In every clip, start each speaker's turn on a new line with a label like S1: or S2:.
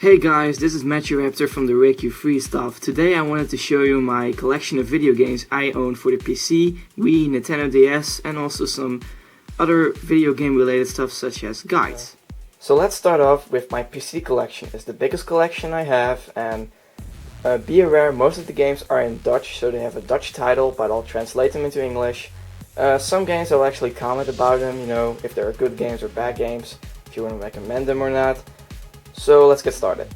S1: Hey guys, this is MechaRaptor from the Reiki Free Stuff. Today I wanted to show you my collection of video games I own for the PC, Wii, Nintendo DS, and also some other video game related stuff such as guides. So let's start off with my PC collection. It's the biggest collection I have, and be aware most of the games are in Dutch, so they have a Dutch title, but I'll translate them into English. Some games I'll actually comment about them, if they're good games or bad games, if you want to recommend them or not. So let's get started.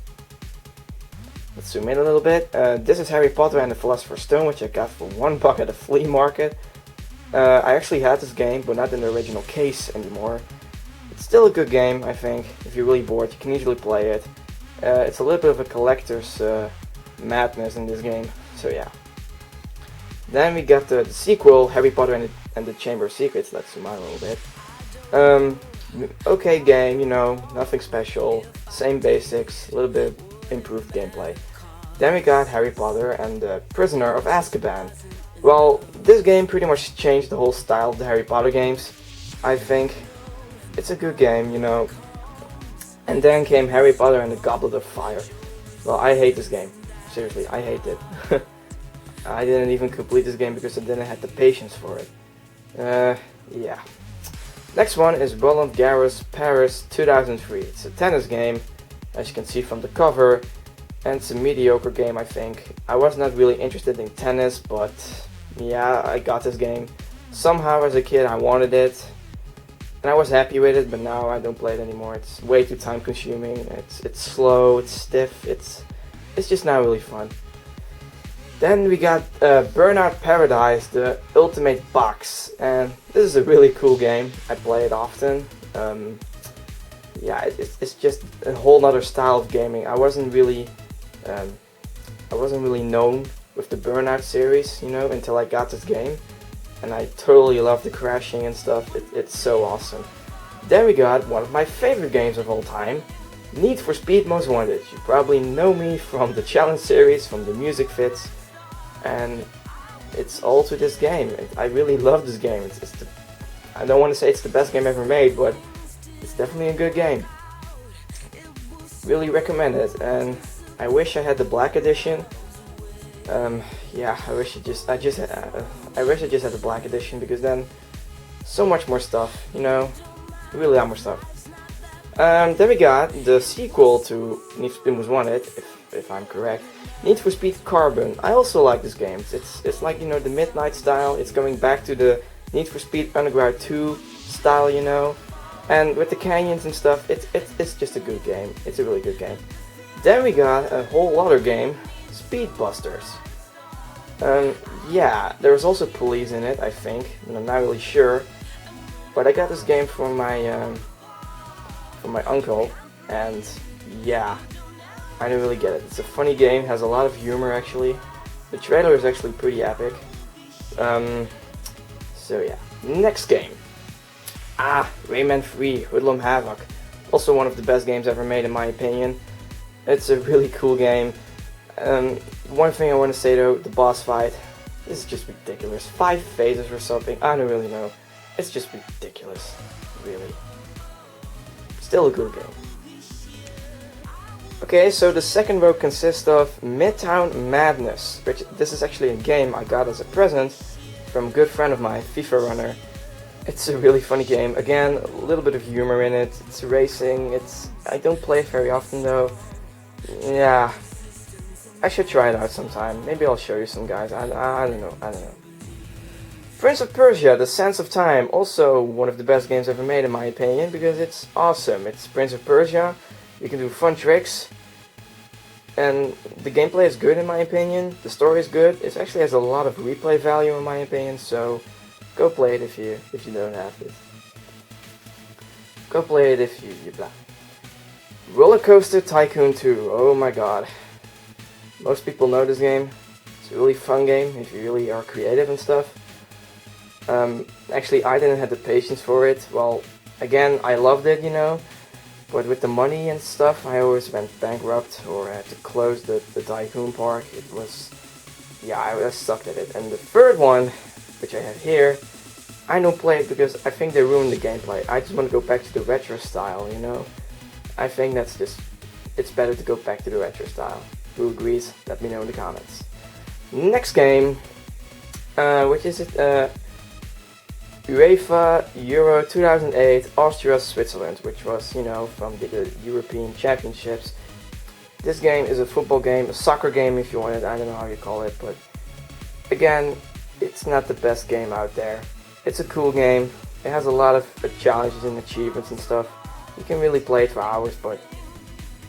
S1: Let's zoom in a little bit. This is Harry Potter and the Philosopher's Stone, which I got for $1 at a flea market. I actually had this game, but not in the original case anymore. It's still a good game, I think. If you're really bored, you can easily play it. It's a little bit of a collector's madness in this game, so yeah. Then we got the sequel, Harry Potter and the Chamber of Secrets. Let's zoom out a little bit. Okay game, nothing special, same basics, a little bit improved gameplay. Then we got Harry Potter and the Prisoner of Azkaban. Well, this game pretty much changed the whole style of the Harry Potter games, I think. It's a good game, And then came Harry Potter and the Goblet of Fire. Well, I hate this game. Seriously, I hate it. I didn't even complete this game because I didn't have the patience for it. Yeah. Next one is Roland Garros Paris 2003. It's a tennis game, as you can see from the cover, and it's a mediocre game, I think. I was not really interested in tennis, but yeah, I got this game. Somehow as a kid I wanted it, and I was happy with it, but now I don't play it anymore. It's way too time consuming, it's slow, it's stiff, it's just not really fun. Then we got Burnout Paradise, the Ultimate Box, and this is a really cool game. I play it often. Yeah, it's just a whole nother style of gaming. I wasn't really known with the Burnout series, until I got this game, and I totally love the crashing and stuff. It's so awesome. Then we got one of my favorite games of all time, Need for Speed Most Wanted. You probably know me from the Challenge series, from the music fits. And it's all to this game. I really love this game. I don't want to say it's the best game ever made, but it's definitely a good game. Really recommend it. And I wish I had the black edition. Yeah, I wish I just had the black edition, because then so much more stuff. Really a lot more stuff. Then we got the sequel to Need for Speed Most Wanted, if I'm correct. Need for Speed Carbon. I also like this game. It's like, the Midnight style. It's going back to the Need for Speed Underground 2 style, And with the canyons and stuff, it's just a good game. It's a really good game. Then we got a whole other game, Speed Busters. Yeah, there's also police in it, I think. I'm not really sure. But I got this game from my uncle, and yeah, I don't really get it. It's a funny game, has a lot of humor actually. The trailer is actually pretty epic. So yeah, next game. Rayman 3 Hoodlum Havoc. Also one of the best games ever made in my opinion. It's a really cool game. One thing I want to say though, the boss fight is just ridiculous. 5 phases or something, I don't really know. It's just ridiculous, really. Still a good game. Okay, so the second row consists of Midtown Madness, which this is actually a game I got as a present from a good friend of mine, FIFA Runner. It's a really funny game. Again, a little bit of humor in it. It's racing. I don't play it very often though. Yeah, I should try it out sometime. Maybe I'll show you some guys. I don't know. Prince of Persia: The Sands of Time, also one of the best games ever made in my opinion, because it's awesome. It's Prince of Persia. You can do fun tricks, and the gameplay is good in my opinion. The story is good. It actually has a lot of replay value in my opinion, so go play it if you don't have it. Go play it if you blah. Roller Coaster Tycoon 2. Oh my god. Most people know this game. It's a really fun game if you really are creative and stuff. Actually, I didn't have the patience for it. Well, again, I loved it, but with the money and stuff, I always went bankrupt or had to close the Tycoon Park. Yeah, I sucked at it. And the third one, which I have here, I don't play it because I think they ruined the gameplay. I just want to go back to the retro style, I think that's just it's better to go back to the retro style. Who agrees? Let me know in the comments. Next game, which is it? UEFA Euro 2008 Austria Switzerland, which was, you know, from the European Championships. This game is a football game, a soccer game if you want it, I don't know how you call it, but again, it's not the best game out there. It's a cool game, it has a lot of challenges and achievements and stuff. You can really play it for hours, but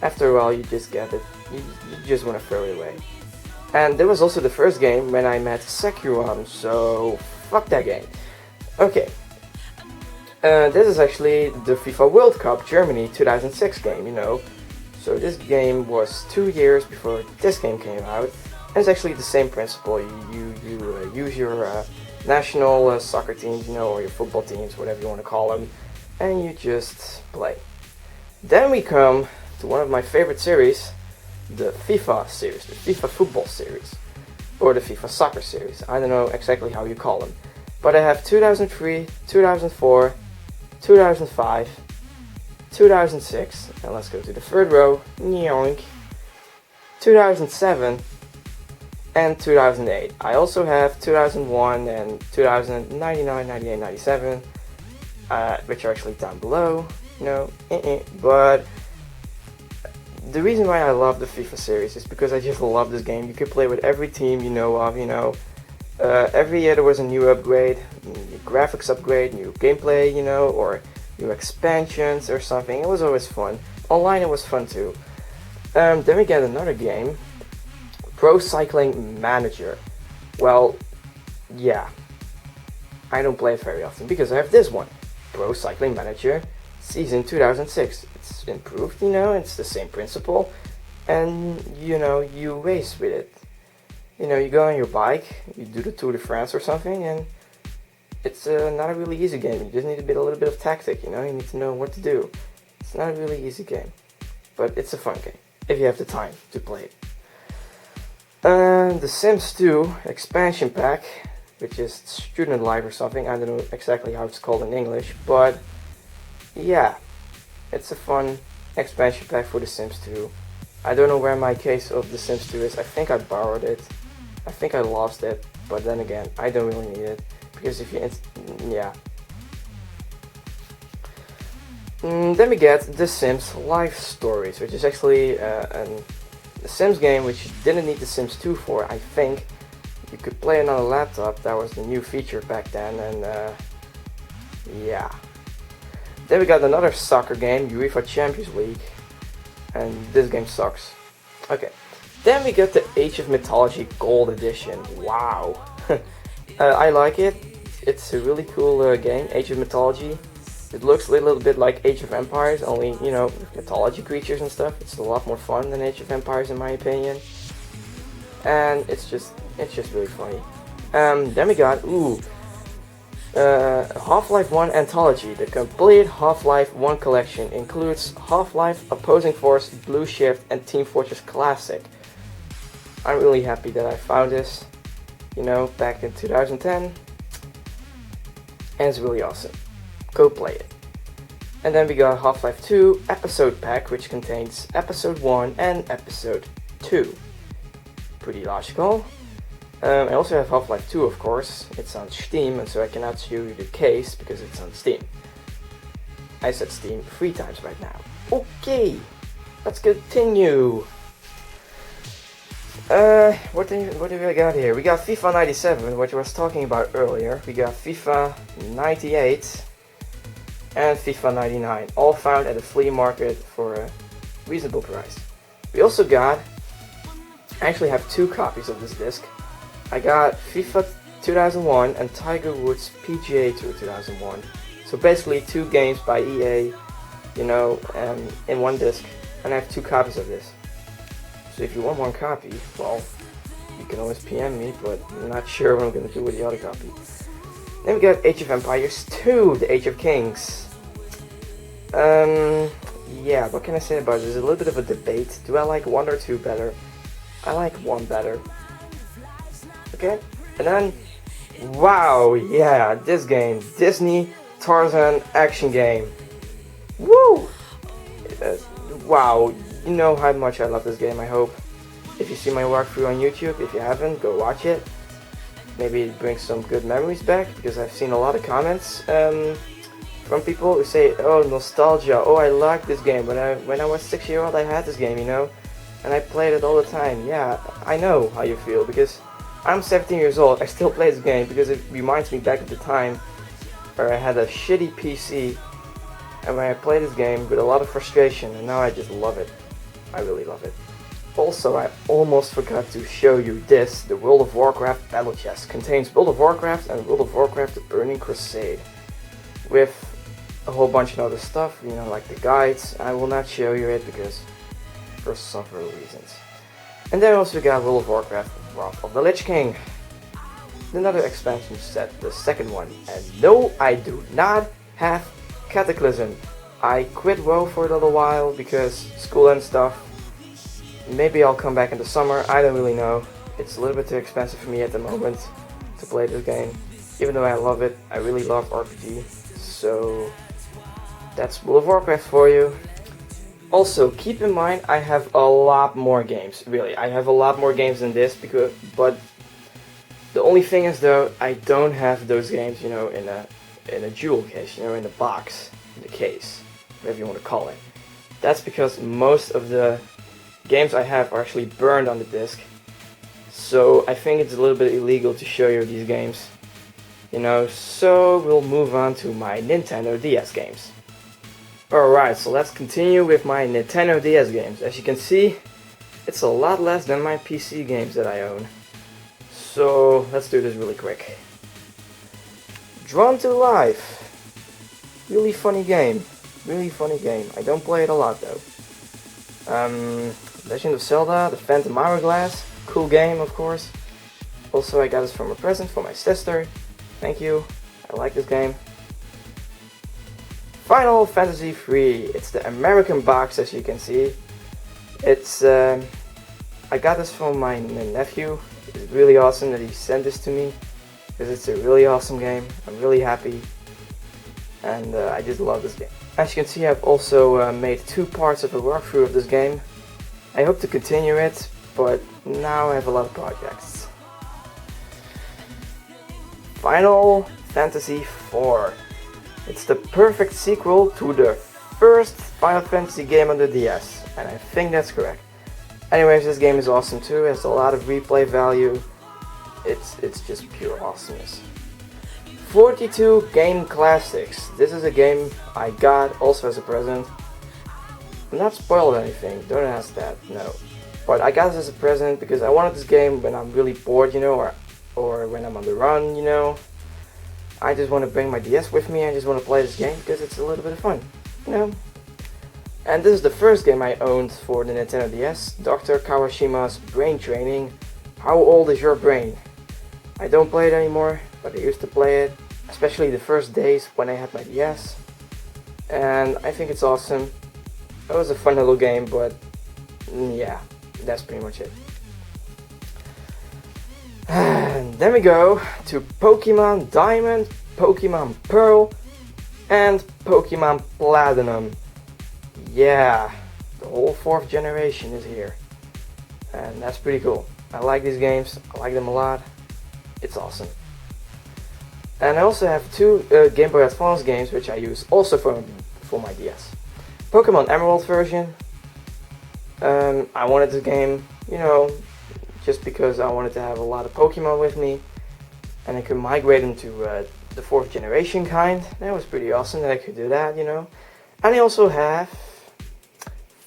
S1: after a while you just get it, you just want to throw it away. And there was also the first game when I met Sekiron, so fuck that game. Okay, this is actually the FIFA World Cup Germany 2006 game, you know. So this game was 2 years before this game came out, and it's actually the same principle. You use your national soccer teams, you know, or your football teams, whatever you want to call them, and you just play. Then we come to one of my favorite series, the FIFA series, the FIFA football series, or the FIFA soccer series. I don't know exactly how you call them. But I have 2003, 2004, 2005, 2006, and let's go to the third row, 2007, and 2008. I also have 2001 and 2099, 98, 97, which are actually down below, you know, but the reason why I love the FIFA series is because I just love this game. You can play with every team you know of, you know. Every year there was a new upgrade, new graphics upgrade, new gameplay, you know, or new expansions or something. It was always fun. Online it was fun too. Then we get another game, Pro Cycling Manager. Well, yeah, I don't play it very often because I have this one, Pro Cycling Manager Season 2006. It's improved, you know, it's the same principle, and you know, you race with it. You know, you go on your bike, you do the Tour de France or something, and it's not a really easy game. You just need a little bit of tactic, you know, you need to know what to do. It's not a really easy game, but it's a fun game, if you have the time to play it. The Sims 2 expansion pack, which is Student Life or something, I don't know exactly how it's called in English, but yeah, it's a fun expansion pack for The Sims 2. I don't know where my case of The Sims 2 is. I think I borrowed it. I think I lost it, but then again, I don't really need it, because if you, yeah. Then we get The Sims Life Stories, which is actually a Sims game which you didn't need The Sims 2 for. I think you could play it on a laptop. That was the new feature back then, and yeah. Then we got another soccer game, UEFA Champions League, and this game sucks. Okay. Then we get the Age of Mythology Gold Edition. Wow. I like it. It's a really cool game, Age of Mythology. It looks a little bit like Age of Empires, only, you know, mythology creatures and stuff. It's a lot more fun than Age of Empires in my opinion. And it's just really funny. Then we got, Half-Life 1 Anthology. The complete Half-Life 1 collection includes Half-Life, Opposing Force, Blue Shift, and Team Fortress Classic. I'm really happy that I found this, you know, back in 2010, and it's really awesome. Go play it. And then we got Half-Life 2 Episode Pack, which contains Episode 1 and Episode 2. Pretty logical. I also have Half-Life 2, of course. It's on Steam, and so I cannot show you the case because it's on Steam. I said Steam 3 times right now. Okay, let's continue. What do we got here? We got FIFA 97, which I was talking about earlier. We got FIFA 98 and FIFA 99, all found at a flea market for a reasonable price. We also got, I actually have 2 copies of this disc. I got FIFA 2001 and Tiger Woods PGA Tour 2001. So basically 2 games by EA, you know, in one disc, and I have 2 copies of this. So if you want one copy, well, you can always PM me, but I'm not sure what I'm going to do with the other copy. Then we got Age of Empires 2, the Age of Kings. Yeah, what can I say about this? There's a little bit of a debate. Do I like 1 or 2 better? I like 1 better. Okay, and then, wow, yeah, this game, Disney Tarzan action game. Woo! Wow, you know how much I love this game, I hope. If you see my walkthrough on YouTube, if you haven't, go watch it. Maybe it brings some good memories back, because I've seen a lot of comments from people who say, oh, nostalgia, oh, I like this game. When I was 6-year-old, I had this game, you know, and I played it all the time. Yeah, I know how you feel, because I'm 17 years old, I still play this game, because it reminds me back at the time where I had a shitty PC, and when I played this game with a lot of frustration, and now I just love it. I really love it. Also, I almost forgot to show you this. The World of Warcraft Battle Chest contains World of Warcraft and World of Warcraft The Burning Crusade, with a whole bunch of other stuff, you know, like the guides. I will not show you it because for several reasons. And then also we got World of Warcraft Wrath of the Lich King, another expansion set, the second one. And no, I do not have Cataclysm. I quit WoW for a little while because school and stuff. Maybe I'll come back in the summer, I don't really know. It's a little bit too expensive for me at the moment to play this game. Even though I love it, I really love RPG. So that's World of Warcraft for you. Also, keep in mind I have a lot more games, really. I have a lot more games than this, but the only thing is though, I don't have those games, you know, in a jewel case, you know, in the box, in the case, whatever you want to call it. That's because most of the games I have are actually burned on the disc, so I think it's a little bit illegal to show you these games, you know, so we'll move on to my Nintendo DS games. Alright, so let's continue with my Nintendo DS games. As you can see, it's a lot less than my PC games that I own, so let's do this really quick. Drawn to Life, really funny game, I don't play it a lot though. Legend of Zelda, The Phantom Hourglass, cool game of course. Also I got this from a present for my sister, thank you, I like this game. Final Fantasy III, it's the American box as you can see. It's, I got this from my nephew, it's really awesome that he sent this to me, because it's a really awesome game, I'm really happy, and I just love this game. As you can see, I've also made 2 parts of a walkthrough of this game. I hope to continue it, but now I have a lot of projects. Final Fantasy IV. It's the perfect sequel to the first Final Fantasy game on the DS, and I think that's correct. Anyways, this game is awesome too, it has a lot of replay value. It's just pure awesomeness. 42 Game Classics. This is a game I got also as a present. I'm not spoiled anything, don't ask that, no. But I got this as a present because I wanted this game when I'm really bored, you know, or when I'm on the run, you know. I just want to bring my DS with me, I just want to play this game because it's a little bit of fun, you know. And this is the first game I owned for the Nintendo DS, Dr. Kawashima's Brain Training. How old is your brain? I don't play it anymore, but I used to play it, especially the first days when I had my DS. And I think it's awesome. It was a fun little game, but yeah, that's pretty much it. And then we go to Pokemon Diamond, Pokemon Pearl, and Pokemon Platinum. Yeah, the whole 4th generation is here. And that's pretty cool. I like these games, I like them a lot. It's awesome. And I also have 2 Game Boy Advance games which I use also for my DS. Pokemon Emerald version. I wanted this game, you know, just because I wanted to have a lot of Pokemon with me, and I could migrate into the 4th generation kind. That was pretty awesome that I could do that, you know. And I also have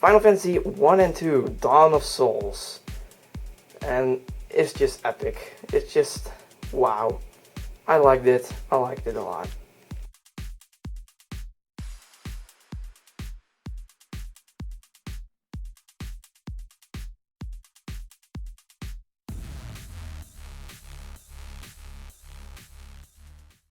S1: Final Fantasy 1 and 2 Dawn of Souls, and it's just epic. It's just wow. I liked it a lot.